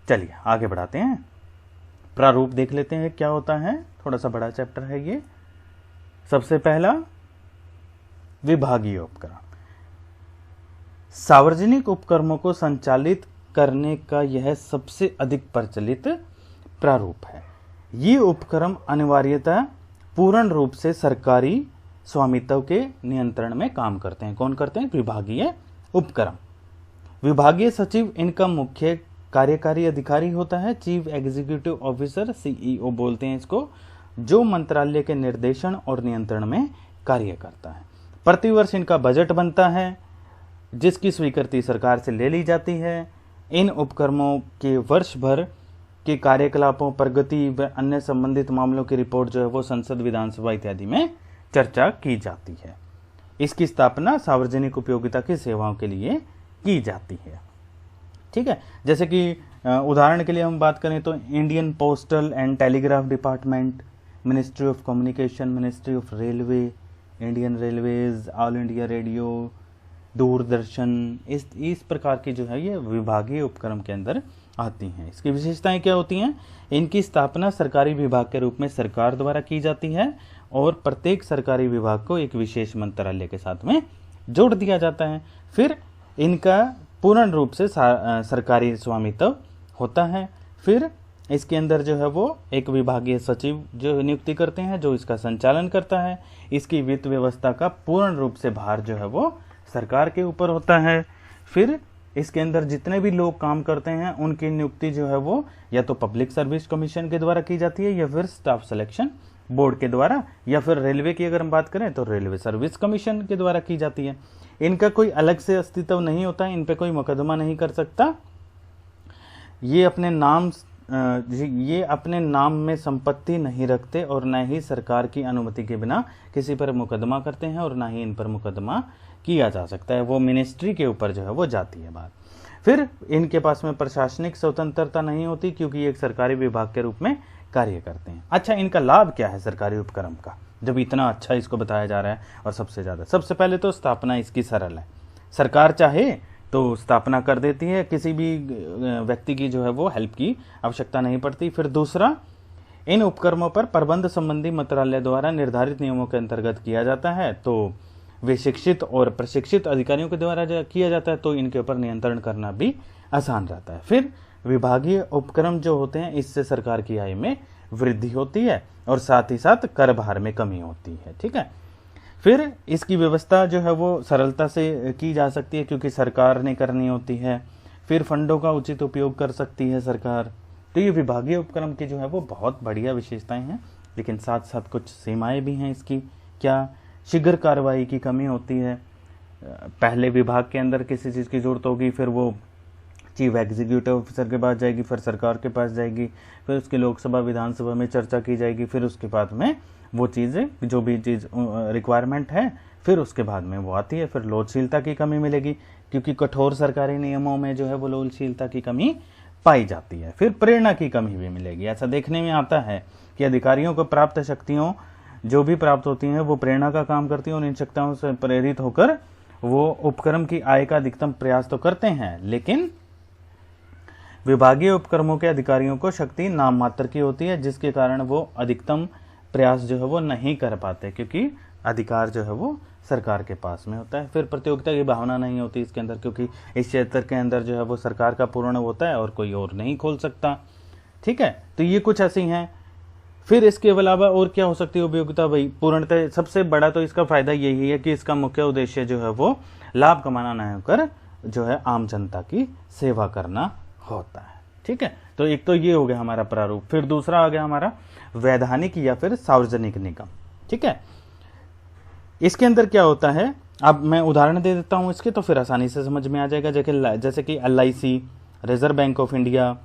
चलिए आगे बढ़ाते हैं, प्रारूप देख लेते हैं क्या होता है। थोड़ा सा बड़ा चैप्टर है ये। सबसे पहला विभागीय उपक्रम। सार्वजनिक उपक्रमों को संचालित करने का यह सबसे अधिक प्रचलित प्रारूप है। ये उपक्रम अनिवार्यतः पूर्ण रूप से सरकारी स्वामित्व के नियंत्रण में काम करते हैं। कौन करते हैं? विभागीय उपक्रम। विभागीय सचिव इनका मुख्य कार्यकारी अधिकारी होता है। चीफ एग्जीक्यूटिव ऑफिसर, सीईओ बोलते हैं इसको, जो मंत्रालय के निर्देशन और नियंत्रण में कार्य करता है। प्रतिवर्ष इनका बजट बनता है, जिसकी स्वीकृति सरकार से ले ली जाती है। इन उपक्रमों के वर्ष भर के कार्यकलापों, प्रगति व अन्य संबंधित मामलों की रिपोर्ट जो है वो संसद, विधानसभा इत्यादि में चर्चा की जाती है। इसकी स्थापना सार्वजनिक उपयोगिता की सेवाओं के लिए की जाती है। ठीक है, जैसे कि उदाहरण के लिए हम बात करें तो Indian postal and telegraph department, ministry of communication, ministry of railway, Indian railways, all India radio, Doordarshan, इस प्रकार की जो है ये विभागीय उपक्रम के अंदर आती हैं। इसकी विशेषताएं क्या होती हैं? इनकी स्थापना सरकारी विभाग के रूप में सरकार द्वारा की जाती है और प्रत्येक सरकारी विभाग को एक विशेष मंत्रालय के साथ में जोड़ दिया जाता है। फिर इनका पूर्ण रूप से सरकारी स्वामित्व होता है। फिर इसके अंदर जो है वो एक विभागीय सचिव जो नियुक्ति करते हैं, जो इसका संचालन करता है। इसकी वित्त व्यवस्था का पूर्ण रूप से भार जो है वो सरकार के ऊपर होता है। फिर इसके अंदर जितने भी लोग काम करते हैं उनकी नियुक्ति जो है वो या तो पब्लिक सर्विस कमीशन के द्वारा की जाती है, या फिर स्टाफ सिलेक्शन बोर्ड के द्वारा, या फिर रेलवे की अगर हम बात करें तो रेलवे सर्विस कमीशन के द्वारा की जाती है। इनका कोई अलग से अस्तित्व नहीं होता, इन पे कोई मुकदमा नहीं कर सकता। ये अपने नाम में संपत्ति नहीं रखते और न ही सरकार की अनुमति के बिना किसी पर मुकदमा करते हैं, और न ही इन पर मुकदमा किया जा सकता है। वो मिनिस्ट्री के ऊपर जो है वो जाती है बात। फिर इनके पास में प्रशासनिक स्वतंत्रता नहीं होती, क्योंकि ये एक सरकारी विभाग के रूप में कार्य करते हैं। अच्छा, इनका लाभ क्या है सरकारी उपक्रम का, जब इतना अच्छा इसको बताया जा रहा है? और सबसे पहले तो स्थापना इसकी सरल है। सरकार चाहे तो स्थापना कर देती है, किसी भी व्यक्ति की जो है वो हेल्प की आवश्यकता नहीं पड़ती। फिर दूसरा, इन उपक्रमों पर प्रबंध संबंधी मंत्रालय द्वारा निर्धारित नियमों के अंतर्गत किया जाता है, तो वे शिक्षित और प्रशिक्षित अधिकारियों के द्वारा किया जाता है, तो इनके ऊपर नियंत्रण करना भी आसान रहता है। फिर विभागीय उपक्रम जो होते हैं, इससे सरकार की आय में वृद्धि होती है और साथ ही साथ कर भार में कमी होती है। ठीक है। फिर इसकी व्यवस्था जो है वो सरलता से की जा सकती है, क्योंकि सरकार ने करनी होती है। फिर फंडों का उचित उपयोग कर सकती है सरकार। तो ये विभागीय उपक्रम की जो है वो बहुत बढ़िया विशेषताएं हैं, लेकिन साथ साथ कुछ सीमाएं भी हैं इसकी। क्या? शीघ्र कार्रवाई की कमी होती है। पहले विभाग के अंदर किसी चीज़ की जरूरत होगी, फिर वो चीफ एग्जीक्यूटिव ऑफिसर के पास जाएगी, फिर सरकार के पास जाएगी, फिर उसकी लोकसभा विधानसभा में चर्चा की जाएगी, फिर उसके बाद में वो चीज़ें जो भी चीज़ रिक्वायरमेंट है फिर उसके बाद में वो आती है। फिर लोचशीलता की कमी मिलेगी, क्योंकि कठोर सरकारी नियमों में जो है वो लोचशीलता की कमी पाई जाती है। फिर प्रेरणा की कमी भी मिलेगी। ऐसा देखने में आता है कि अधिकारियों को प्राप्त शक्तियों जो भी प्राप्त होती हैं वो प्रेरणा का काम करती हैं, और इन शक्तियों से प्रेरित होकर वो उपक्रम की आय का अधिकतम प्रयास तो करते हैं, लेकिन विभागीय उपक्रमों के अधिकारियों को शक्ति नाम मात्र की होती है, जिसके कारण वो अधिकतम प्रयास जो है वो नहीं कर पाते, क्योंकि अधिकार जो है वो सरकार के पास में होता है। फिर प्रतियोगिता की भावना नहीं होती इसके अंदर, क्योंकि इस क्षेत्र के अंदर जो है वो सरकार का पूर्ण होता है और कोई और नहीं खोल सकता। ठीक है, तो ये कुछ ऐसी हैं। फिर इसके अलावा और क्या हो सकती है उपयोगिता? भाई पूर्णतः सबसे बड़ा तो इसका फायदा यही है कि इसका मुख्य उद्देश्य जो है वो लाभ कमाना नहीं होकर जो है आम जनता की सेवा करना होता है। ठीक है, तो एक तो ये हो गया हमारा प्रारूप। फिर दूसरा आ गया हमारा वैधानिक या फिर सार्वजनिक निगम। ठीक है, इसके अंदर क्या होता है, अब मैं उदाहरण दे देता हूं इसके, तो फिर आसानी से समझ में आ जाएगा। जैसे कि LIC, reserve bank of India,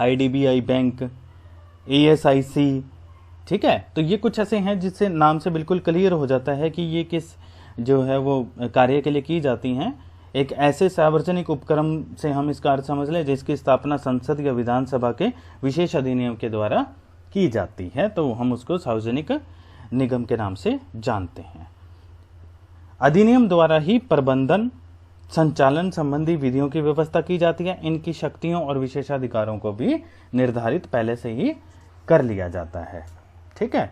IDBI bank, ASIC। ठीक है, तो ये कुछ ऐसे हैं जिससे नाम से बिल्कुल क्लियर हो जाता है कि ये किस जो है वो कार्य के लिए की जाती हैं। एक ऐसे सार्वजनिक उपक्रम से हम इसका अर्थ समझ लें जिसकी स्थापना संसद या विधानसभा के विशेष अधिनियम के द्वारा की जाती है, तो हम उसको सार्वजनिक निगम के नाम से जानते हैं। अधिनियम द्वारा ही प्रबंधन संचालन संबंधी विधियों की व्यवस्था की जाती है। इनकी शक्तियों और विशेषाधिकारों को भी निर्धारित पहले से ही कर लिया जाता है। ठीक है,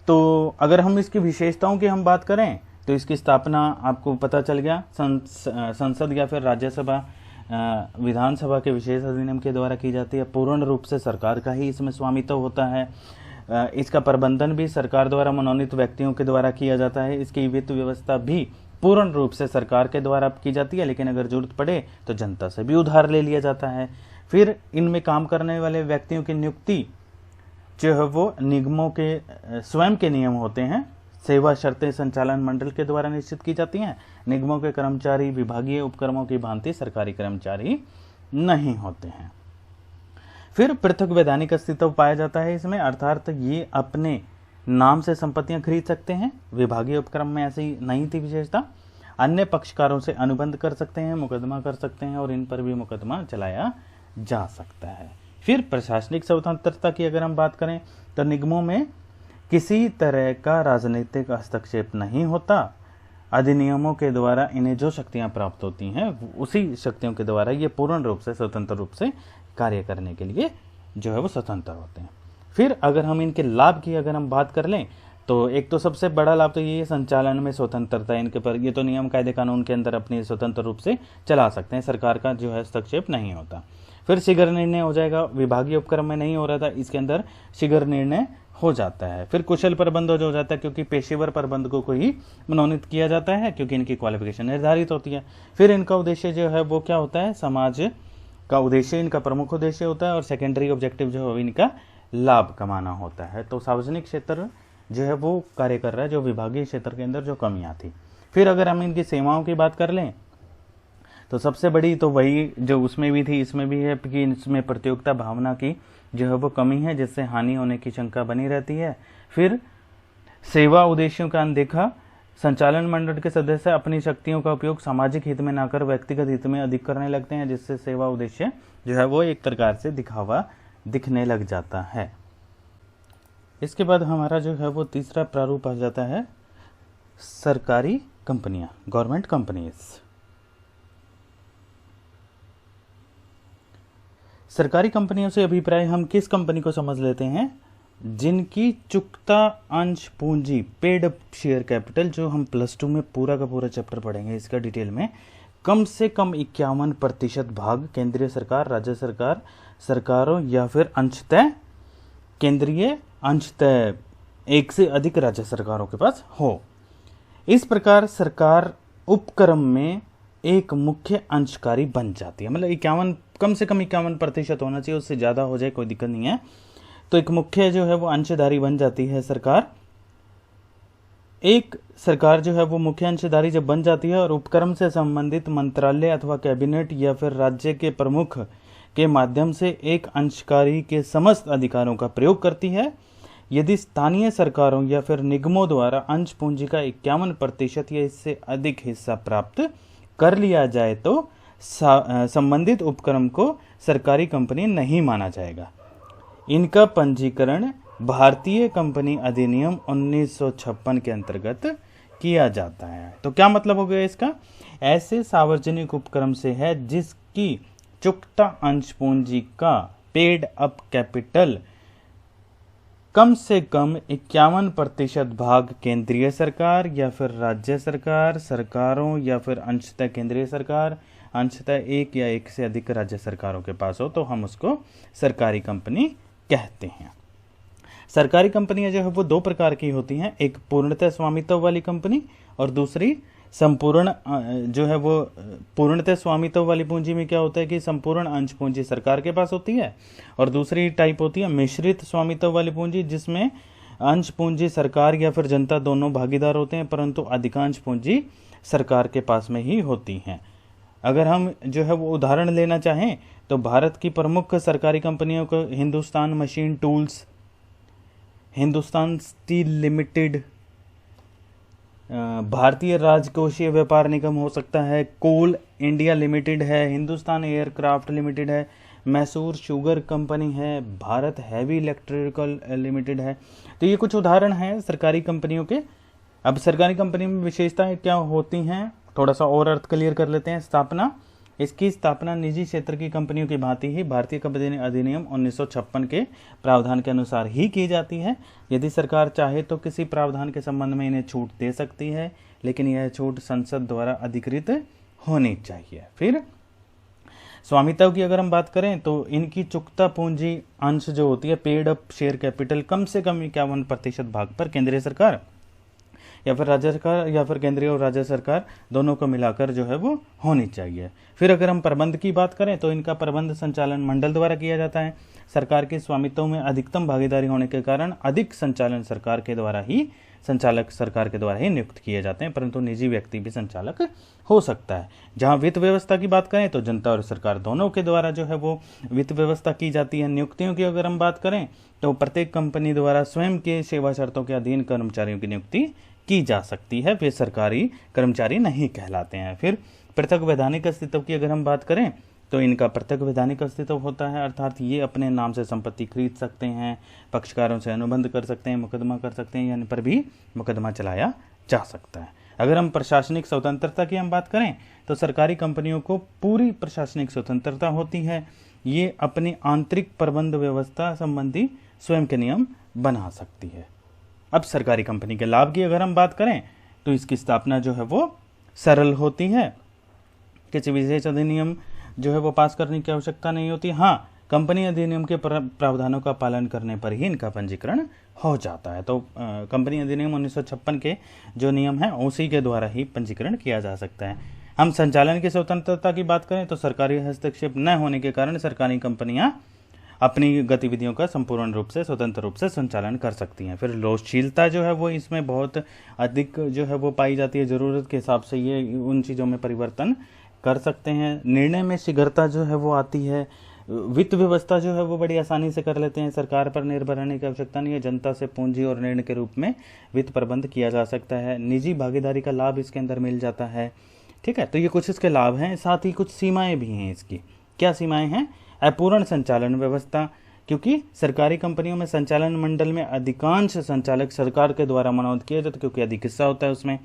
तो अगर हम इसकी विशेषताओं की हम बात करें तो इसकी स्थापना आपको पता चल गया संसद या फिर राज्यसभा विधानसभा के विशेष अधिनियम के द्वारा की जाती है। पूर्ण रूप से सरकार का ही इसमें स्वामित्व होता है। इसका प्रबंधन भी सरकार द्वारा मनोनीत व्यक्तियों के द्वारा किया जाता है। इसकी वित्त व्यवस्था भी पूर्ण रूप से सरकार के द्वारा की जाती है, लेकिन अगर जरूरत पड़े तो जनता से भी उधार ले लिया जाता है। फिर इनमें काम करने वाले व्यक्तियों की नियुक्ति जो है वो निगमों के स्वयं के नियम होते हैं। सेवा शर्तें संचालन मंडल के द्वारा निश्चित की जाती हैं। निगमों के कर्मचारी विभागीय उपक्रमों की भांति सरकारी कर्मचारी नहीं होते हैं। फिर पृथक वैधानिक अस्तित्व पाया जाता है इसमें, अर्थात ये अपने नाम से संपत्तियां खरीद सकते हैं। विभागीय उपक्रम में ऐसी नहीं थी विशेषता। अन्य पक्षकारों से अनुबंध कर सकते हैं, मुकदमा कर सकते हैं, और इन पर भी मुकदमा चलाया जा सकता है। फिर प्रशासनिक स्वतंत्रता की अगर हम बात करें तो निगमों में किसी तरह का राजनीतिक हस्तक्षेप नहीं होता। अधिनियमों के द्वारा इन्हें जो शक्तियां प्राप्त होती हैं उसी शक्तियों के द्वारा ये पूर्ण रूप से स्वतंत्र रूप से कार्य करने के लिए जो है वो स्वतंत्र होते हैं। फिर अगर हम इनके लाभ की अगर हम बात कर लें तो एक तो सबसे बड़ा लाभ तो ये है, संचालन में स्वतंत्रता इनके पर, ये तो नियम कायदे कानून के अंदर अपनी स्वतंत्र रूप से चला सकते हैं, सरकार का जो है हस्तक्षेप नहीं होता। फिर शीघ्र निर्णय हो जाएगा, विभागीय उपक्रम में नहीं हो रहा था, इसके अंदर शीघ्र निर्णय हो जाता है। फिर कुशल प्रबंध हो जाता है, क्योंकि पेशेवर प्रबंधकों को ही मनोनीत किया जाता है, क्योंकि इनकी क्वालिफिकेशन निर्धारित होती है। फिर इनका उद्देश्य जो है वो क्या होता है, समाज का उद्देश्य इनका प्रमुख उद्देश्य होता है, और सेकेंडरी ऑब्जेक्टिव जो है इनका लाभ कमाना होता है। तो सार्वजनिक क्षेत्र जो है वो कार्य कर रहा है, जो विभागीय क्षेत्र के अंदर जो कमियां थी। फिर अगर हम इनकी सेवाओं की बात कर लें तो सबसे बड़ी तो वही जो उसमें भी थी इसमें भी है कि इसमें प्रतियोगिता भावना की जो है वो कमी है, जिससे हानि होने की शंका बनी रहती है। फिर सेवा उद्देश्यों का अनदेखा, संचालन मंडल के सदस्य अपनी शक्तियों का उपयोग सामाजिक हित में ना कर व्यक्तिगत हित में अधिक करने लगते हैं, जिससे सेवा उद्देश्य जो है वो एक प्रकार से दिखावा दिखने लग जाता है। इसके बाद हमारा जो है वो तीसरा प्रारूप आ जाता है सरकारी कंपनियां, गवर्नमेंट कंपनीज। सरकारी कंपनियों से अभिप्राय हम किस कंपनी को समझ लेते हैं, जिनकी चुकता अंश पूंजी, पेड अप शेयर कैपिटल, जो हम +2 में पूरा का पूरा चैप्टर पढ़ेंगे इसका डिटेल में, कम से कम 51% भाग केंद्रीय सरकार, राज्य सरकार, सरकारों या फिर अंशतः केंद्रीय, अंशतः एक से अधिक राज्य सरकारों के पास हो। इस प्रकार सरकार उपक्रम में एक मुख्य अंशकारी बन जाती है। मतलब 51, कम से कम 51% होना चाहिए, उससे ज़्यादा हो जाए कोई दिक्कत नहीं है। तो एक मुख्य जो है वो अंशधारी बन जाती है सरकार। एक सरकार जो है वो मुख्य अंशधारी जब बन जाती है और उपक्रम से संबंधित मंत्रालय अथवा कैबिनेट या फिर राज्य के प्रमुख के माध्यम से एक अंशकारी के समस्त अधिकारों का प्रयोग करती है। यदि स्थानीय सरकारों या फिर निगमों द्वारा अंश पूंजी का 51% या इससे अधिक हिस्सा प्राप्त कर लिया जाए तो संबंधित उपक्रम को सरकारी कंपनी नहीं माना जाएगा। इनका पंजीकरण भारतीय कंपनी अधिनियम 1956 के अंतर्गत किया जाता है। तो क्या मतलब हो गया इसका, ऐसे सार्वजनिक उपक्रम से है जिसकी चुकता अंश पूंजी का पेड अप कैपिटल कम से कम 51% भाग केंद्रीय सरकार या फिर राज्य सरकार, सरकारों या फिर अंशतः केंद्रीय सरकार, अंशतः एक या एक से अधिक राज्य सरकारों के पास हो, तो हम उसको सरकारी कंपनी कहते हैं। सरकारी कंपनियां जो है वो 2 प्रकार की होती हैं, एक पूर्णतः स्वामित्व वाली कंपनी और दूसरी संपूर्ण जो है वो पूर्णतः स्वामित्व वाली पूंजी में क्या होता है कि संपूर्ण अंश पूंजी सरकार के पास होती है, और दूसरी टाइप होती है मिश्रित स्वामित्व वाली पूंजी, जिसमें अंश पूंजी सरकार या फिर जनता दोनों भागीदार होते हैं, परंतु अधिकांश पूंजी सरकार के पास में ही होती हैं। अगर हम जो है वो उदाहरण लेना चाहें तो भारत की प्रमुख सरकारी कंपनियों को Hindustan machine tools, Hindustan steel limited, भारतीय राजकोषीय व्यापार निगम हो सकता है, कोल इंडिया लिमिटेड है, हिंदुस्तान एयरक्राफ्ट लिमिटेड है, मैसूर शुगर कंपनी है, भारत हैवी इलेक्ट्रिकल लिमिटेड है। तो ये कुछ उदाहरण हैं सरकारी कंपनियों के। अब सरकारी कंपनी में विशेषताएं क्या होती हैं, थोड़ा सा और अर्थ क्लियर कर लेते हैं। स्थापना, इसकी स्थापना निजी क्षेत्र की कंपनियों की भांति ही भारतीय कंपनी अधिनियम 1956 के प्रावधान के अनुसार ही की जाती है। यदि सरकार चाहे तो किसी प्रावधान के संबंध में इन्हें छूट दे सकती है, लेकिन यह छूट संसद द्वारा अधिकृत होनी चाहिए। फिर स्वामित्व की अगर हम बात करें तो इनकी चुकता पूंजी अंश जो होती है, पेड अप शेयर कैपिटल, कम से कम 51% भाग पर केंद्रीय सरकार या फिर राज्य सरकार या फिर केंद्रीय और राज्य सरकार दोनों को मिलाकर जो है वो होनी चाहिए। फिर अगर हम प्रबंध की बात करें तो इनका प्रबंध संचालन मंडल द्वारा किया जाता है। सरकार के स्वामित्व में अधिकतम भागीदारी होने के कारण अधिक संचालन सरकार के द्वारा ही, संचालक सरकार के द्वारा ही नियुक्त किए जाते हैं, परंतु निजी व्यक्ति भी संचालक हो सकता है। जहां वित्त व्यवस्था की बात करें तो जनता और सरकार दोनों के द्वारा जो है वो वित्त व्यवस्था की जाती है। नियुक्तियों की अगर हम बात करें तो प्रत्येक कंपनी द्वारा स्वयं के सेवा शर्तों के अधीन कर्मचारियों की नियुक्ति की जा सकती है, वे सरकारी कर्मचारी नहीं कहलाते हैं। फिर पृथक वैधानिक अस्तित्व की अगर हम बात करें तो इनका पृथक वैधानिक अस्तित्व होता है, अर्थात ये अपने नाम से संपत्ति खरीद सकते हैं, पक्षकारों से अनुबंध कर सकते हैं, मुकदमा कर सकते हैं, यानी पर भी मुकदमा चलाया जा सकता है। अगर हम प्रशासनिक स्वतंत्रता की हम बात करें तो सरकारी कंपनियों को पूरी प्रशासनिक स्वतंत्रता होती है। ये अपनी आंतरिक प्रबंध व्यवस्था संबंधी स्वयं के नियम बना सकती है। अब सरकारी कंपनी के लाभ की अगर हम बात करें तो इसकी स्थापना जो है वो सरल होती है, किसी विशेष अधिनियम जो है वो पास करने की आवश्यकता नहीं होती। हाँ, कंपनी अधिनियम के प्रावधानों का पालन करने पर ही इनका पंजीकरण हो जाता है। तो कंपनी अधिनियम 1956 के जो नियम है उसी के द्वारा ही पंजीकरण किया जा सकता है। हम संचालन की स्वतंत्रता की बात करें तो सरकारी हस्तक्षेप न होने के कारण सरकारी कंपनियां अपनी गतिविधियों का संपूर्ण रूप से स्वतंत्र रूप से संचालन कर सकती हैं। फिर लोचशीलता जो है वो इसमें बहुत अधिक जो है वो पाई जाती है, ज़रूरत के हिसाब से ये उन चीज़ों में परिवर्तन कर सकते हैं। निर्णय में शीघ्रता जो है वो आती है। वित्त व्यवस्था जो है वो बड़ी आसानी से कर लेते हैं, सरकार पर निर्भर रहने की आवश्यकता नहीं है। जनता से पूंजी और ऋण के रूप में वित्त प्रबंध किया जा सकता है। निजी भागीदारी का लाभ इसके अंदर मिल जाता है। ठीक है, तो ये कुछ इसके लाभ हैं, साथ ही कुछ सीमाएं भी हैं इसकी। क्या सीमाएं हैं? अपूर्ण संचालन व्यवस्था, क्योंकि सरकारी कंपनियों में संचालन मंडल में अधिकांश संचालक सरकार के द्वारा मनोनीत किए जाते, क्योंकि अधिक हिस्सा होता है उसमें।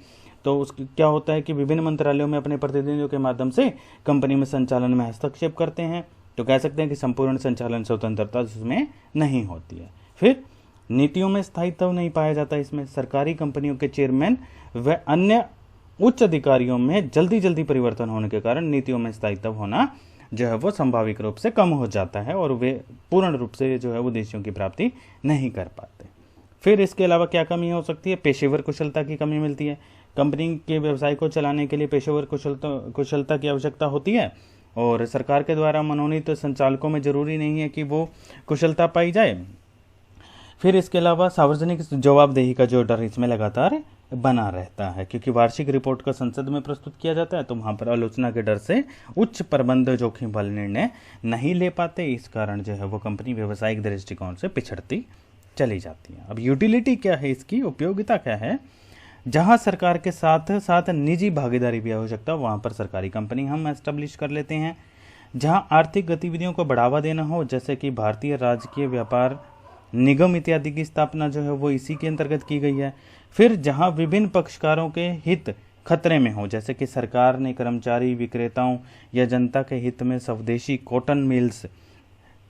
तो उसकी क्या होता है कि विभिन्न मंत्रालयों में अपने प्रतिनिधियों के माध्यम से कंपनी में संचालन में हस्तक्षेप करते हैं। तो कह सकते हैं कि संपूर्ण संचालन स्वतंत्रता उसमें नहीं होती है। फिर नीतियों में स्थायित्व नहीं पाया जाता इसमें। सरकारी कंपनियों के चेयरमैन व अन्य उच्च अधिकारियों में जल्दी परिवर्तन होने के कारण नीतियों में स्थायित्व होना जो है वो संभाविक रूप से कम हो जाता है और वे पूर्ण रूप से जो है उद्देश्यों की प्राप्ति नहीं कर पाते। फिर इसके अलावा क्या कमी हो सकती है? पेशेवर कुशलता की कमी मिलती है। कंपनी के व्यवसाय को चलाने के लिए पेशेवर कुशलता की आवश्यकता होती है और सरकार के द्वारा मनोनीत संचालकों में जरूरी नहीं है कि वो कुशलता पाई जाए। फिर इसके अलावा सार्वजनिक जवाबदेही का जो डर इसमें लगातार बना रहता है, क्योंकि वार्षिक रिपोर्ट का संसद में प्रस्तुत किया जाता है, तो वहाँ पर आलोचना के डर से उच्च प्रबंध जोखिम वाले निर्णय नहीं ले पाते। इस कारण जो है वो कंपनी व्यवसायिक दृष्टिकोण से पिछड़ती चली जाती है। अब यूटिलिटी क्या है, इसकी उपयोगिता क्या है? जहाँ सरकार के साथ साथ निजी भागीदारी भी आवश्यकता, वहाँ पर सरकारी कंपनी हम एस्टेब्लिश कर लेते हैं। जहाँ आर्थिक गतिविधियों को बढ़ावा देना हो, जैसे कि भारतीय राजकीय व्यापार निगम इत्यादि की स्थापना जो है वो इसी के अंतर्गत की गई है। फिर जहां विभिन्न पक्षकारों के हित खतरे में हो, जैसे कि सरकार ने कर्मचारी, विक्रेताओं या जनता के हित में स्वदेशी कॉटन मिल्स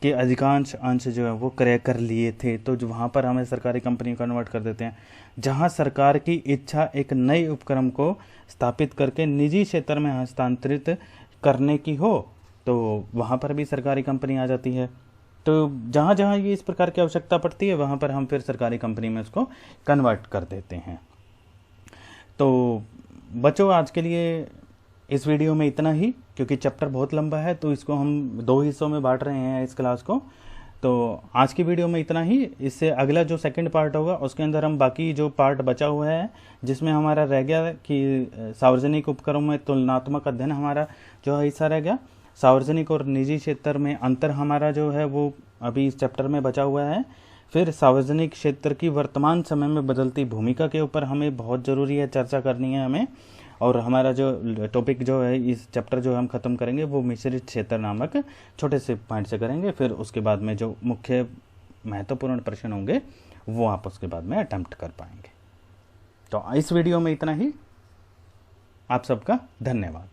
के अधिकांश अंश जो है वो क्रय कर लिए थे, तो जो वहाँ पर हमें सरकारी कंपनी कन्वर्ट कर देते हैं। जहाँ सरकार की इच्छा एक नए उपक्रम को स्थापित करके निजी क्षेत्र में हस्तांतरित करने की हो, तो वहाँ पर भी सरकारी कंपनी आ जाती है। तो जहाँ जहाँ ये इस प्रकार की आवश्यकता पड़ती है वहाँ पर हम फिर सरकारी कंपनी में उसको कन्वर्ट कर देते हैं। तो बच्चों, आज के लिए इस वीडियो में इतना ही, क्योंकि चैप्टर बहुत लंबा है तो इसको हम 2 हिस्सों में बांट रहे हैं इस क्लास को। तो आज की वीडियो में इतना ही। इससे अगला जो सेकंड पार्ट होगा उसके अंदर हम बाकी जो पार्ट बचा हुआ है, जिसमें हमारा रह गया कि सार्वजनिक उपक्रमों में तुलनात्मक अध्ययन हमारा जो हिस्सा रह गया, सार्वजनिक और निजी क्षेत्र में अंतर हमारा जो है वो अभी इस चैप्टर में बचा हुआ है। फिर सार्वजनिक क्षेत्र की वर्तमान समय में बदलती भूमिका के ऊपर हमें बहुत ज़रूरी है चर्चा करनी है हमें। और हमारा जो टॉपिक जो है इस चैप्टर जो हम ख़त्म करेंगे वो मिश्रित क्षेत्र नामक छोटे से पॉइंट से करेंगे। फिर उसके बाद में जो मुख्य महत्वपूर्ण प्रश्न होंगे वो आप उसके बाद में अटेम्प्ट कर पाएंगे। तो इस वीडियो में इतना ही। आप सबका धन्यवाद।